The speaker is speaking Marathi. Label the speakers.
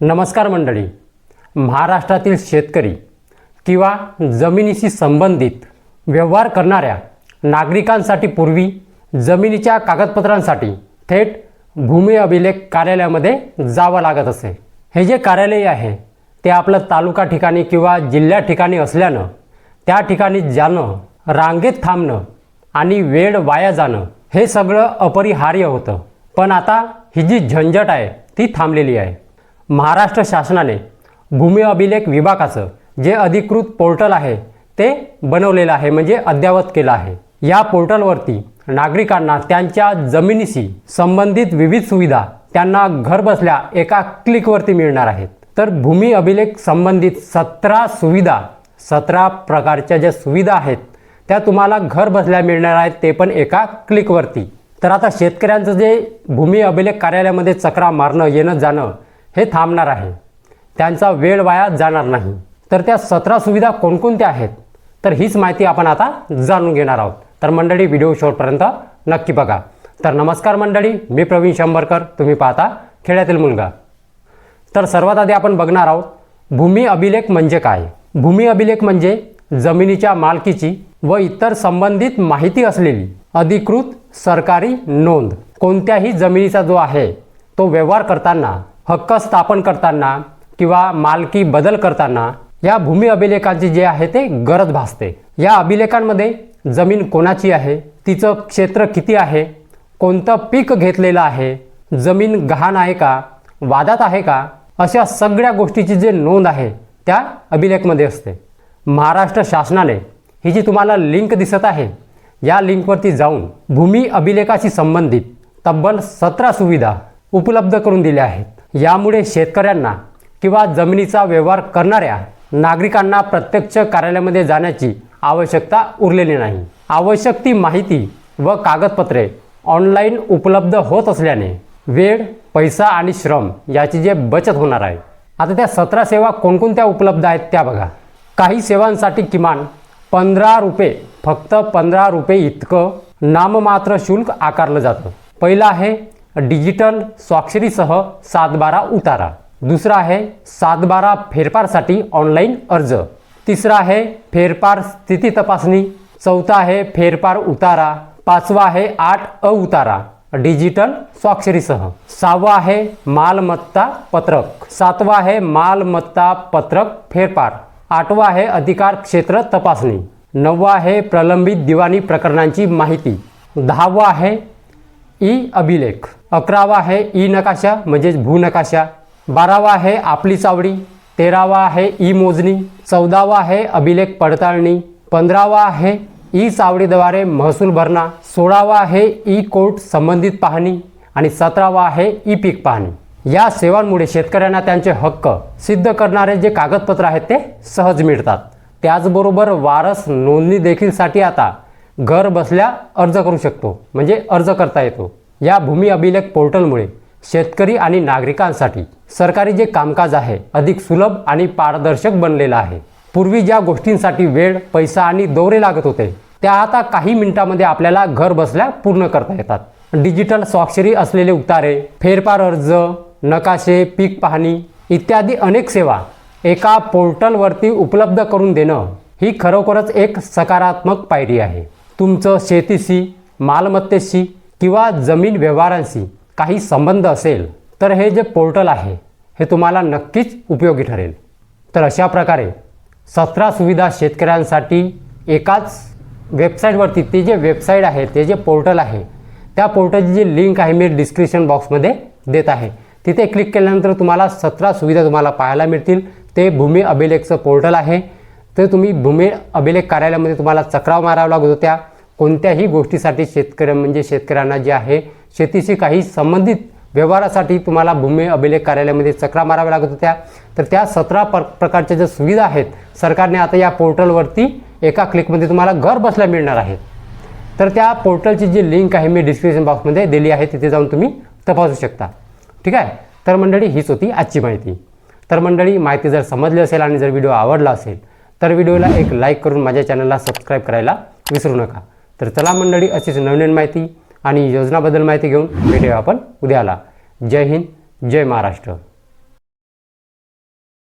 Speaker 1: नमस्कार मंडळी. महाराष्ट्रातील शेतकरी किंवा जमिनीशी संबंधित व्यवहार करणाऱ्या नागरिकांसाठी पूर्वी जमिनीच्या कागदपत्रांसाठी थेट भूमी अभिलेख कार्यालयामध्ये जावं लागत असे. हे जे कार्यालय आहे ते आपलं तालुका ठिकाणी किंवा जिल्ह्या ठिकाणी असल्यानं त्या ठिकाणी जाणं, रांगेत थांबणं आणि वेळ वाया जाणं हे सगळं अपरिहार्य होतं. पण आता ही जी झंझट आहे ती थांबलेली आहे. महाराष्ट्र शासनाने भूमी अभिलेख विभागाचं जे अधिकृत पोर्टल आहे ते बनवलेलं आहे, म्हणजे अद्ययावत केलं आहे. या पोर्टलवरती नागरिकांना त्यांच्या जमिनीशी संबंधित विविध सुविधा त्यांना घरबसल्या एका क्लिकवरती मिळणार आहेत. तर भूमी अभिलेख संबंधित 17 प्रकारच्या ज्या सुविधा आहेत त्या तुम्हाला घरबसल्या मिळणार आहेत, ते पण एका क्लिकवरती. तर आता शेतकऱ्यांचं जे भूमी अभिलेख कार्यालयामध्ये चक्रा मारणं, येणं जाणं हे थांबणार आहे. त्यांचा वेळ वाया जाणार नाही. तर त्या 17 सुविधा कोणकोणत्या आहेत तर हीच माहिती आपण आता जाणून घेणार आहोत. तर मंडळी, व्हिडिओ शेवटपर्यंत नक्की बघा. तर नमस्कार मंडळी, मी प्रवीण शंभरकर, तुम्ही पाहता खेड्यातील मुलगा. तर सर्वात आधी आपण बघणार आहोत भूमी अभिलेख म्हणजे काय. भूमी अभिलेख म्हणजे जमिनीच्या मालकीची व इतर संबंधित माहिती असलेली अधिकृत सरकारी नोंद. कोणत्याही जमिनीचा जो आहे तो व्यवहार करताना, हक्क स्थापन करताना किंवा मालकी बदल करताना या भूमी अभिलेखांची जे आहे ते गरज भासते. या अभिलेखांमध्ये जमीन कोणाची आहे, तिचं क्षेत्र किती आहे, कोणतं पीक घेतलेलं आहे, जमीन गहाण आहे का, वादात आहे का, अशा सगळ्या गोष्टीची जे नोंद आहे त्या अभिलेखमध्ये असते. महाराष्ट्र शासनाने ही जी तुम्हाला लिंक दिसत आहे या लिंकवरती जाऊन भूमी अभिलेखाशी संबंधित तब्बल 17 सुविधा उपलब्ध करून दिल्या आहेत. यामुळे शेतकऱ्यांना किंवा जमिनीचा व्यवहार करणाऱ्या नागरिकांना प्रत्यक्ष कार्यालयामध्ये जाण्याची आवश्यकता उरलेली नाही. आवश्यक ती माहिती व कागदपत्रे ऑनलाईन उपलब्ध होत असल्याने वेळ, पैसा आणि श्रम याची जे बचत होणार आहे. आता त्या 17 सेवा कोणकोणत्या उपलब्ध आहेत त्या बघा. काही सेवांसाठी किमान 15 रुपये, फक्त 15 रुपये इतकं नाममात्र शुल्क आकारलं जातं. पहिलं आहे डिजिटल स्वाक्षरीसह 7/12 उतारा. दुसरा आहे 7/12 फेरफारसाठी ऑनलाईन अर्ज. तिसरा आहे फेरफार स्थिती तपासणी. चौथा आहे फेरफार उतारा. पाचवा आहे 8 उतारा डिजिटल स्वाक्षरीसह. 6वा आहे मालमत्ता पत्रक. 7वा आहे मालमत्ता पत्रक फेरफार. 8वा आहे अधिकार क्षेत्र तपासणी. 9वा आहे प्रलंबित दिवाणी प्रकरणांची माहिती. 10वा आहे ई अभिलेख. 11वा आहे ई नकाशा म्हणजेच भूनकाशा. 12वा आहे आपली चावडी. 13वा आहे ई मोजणी. 14वा आहे अभिलेख पडताळणी. 15वा आहे ई चावडीद्वारे महसूल भरणा. 16वा आहे ई कोर्ट संबंधित पाहणी आणि 17वा आहे ई पीक पाहणी. या सेवांमुळे शेतकऱ्यांना त्यांचे हक्क सिद्ध करणारे जे कागदपत्र आहेत ते सहज मिळतात. त्याचबरोबर वारस नोंदणी देखीलसाठी आता घर बसल्या अर्ज करू शकतो, म्हणजे अर्ज करता येतो. या भूमी अभिलेख पोर्टलमुळे शेतकरी आणि नागरिकांसाठी सरकारी जे कामकाज आहे अधिक सुलभ आणि पारदर्शक बनलेलं आहे. पूर्वी ज्या गोष्टींसाठी वेळ, पैसा आणि दौरे लागत होते त्या आता काही मिनिटांमध्ये आपल्याला घर बसल्या पूर्ण करता येतात. डिजिटल स्वाक्षरी असलेले उतारे, फेरफार अर्ज, नकाशे, पीक पाहणी इत्यादी अनेक सेवा एका पोर्टलवरती उपलब्ध करून देणं ही खरोखरच एक सकारात्मक पायरी आहे. तुमचं शेतीशी, मालमत्तेशी किंवा जमीन व्यवहारांशी काही संबंध असेल तर हे जे पोर्टल आहे हे तुम्हाला नक्कीच उपयोगी ठरेल. तर अशा प्रकारे 17 सुविधा शेतकऱ्यांसाठी एकाच वेबसाईटवरती, ते जे वेबसाईट आहे, ते जे पोर्टल आहे त्या पोर्टलची जी लिंक आहे मी डिस्क्रिप्शन बॉक्समध्ये देत आहे. तिथे क्लिक केल्यानंतर तुम्हाला 17 सुविधा तुम्हाला पाहायला मिळतील. ते भूमी अभिलेखचं पोर्टल आहे. तर तुम्ही भूमी अभिलेख कार्यालयामध्ये तुम्हाला चक्राव मारावा लागत होत्या. कोणत्याही गोष्टीसाठी शेतकऱ्यांना जे आहे शेतीशी काही संबंधित व्यवहारासाठी तुम्हाला भूमी अभिलेख कार्यालयामध्ये चक्रा माराव्या लागत होत्या. तर त्या 17 प्रकारच्या ज्या सुविधा आहेत सरकारने आता या पोर्टलवरती एका क्लिकमध्ये तुम्हाला घर बसल्या मिळणार आहेत. तर त्या पोर्टलची जी लिंक आहे मी डिस्क्रिप्शन बॉक्समध्ये दिली आहे, तिथे जाऊन तुम्ही तपासू शकता. ठीक आहे. तर मंडळी, हीच होती आजची माहिती. तर मंडळी, माहिती जर समजली असेल आणि जर व्हिडिओ आवडला असेल तर व्हिडिओला एक लाईक करून माझ्या चॅनलला सबस्क्राईब करायला विसरू नका. तर चला मंडळी, अशीच नवीन माहिती आणि योजनाबद्दल माहिती घेऊन भेटूया आपण उद्याला. जय हिंद, जय महाराष्ट्र.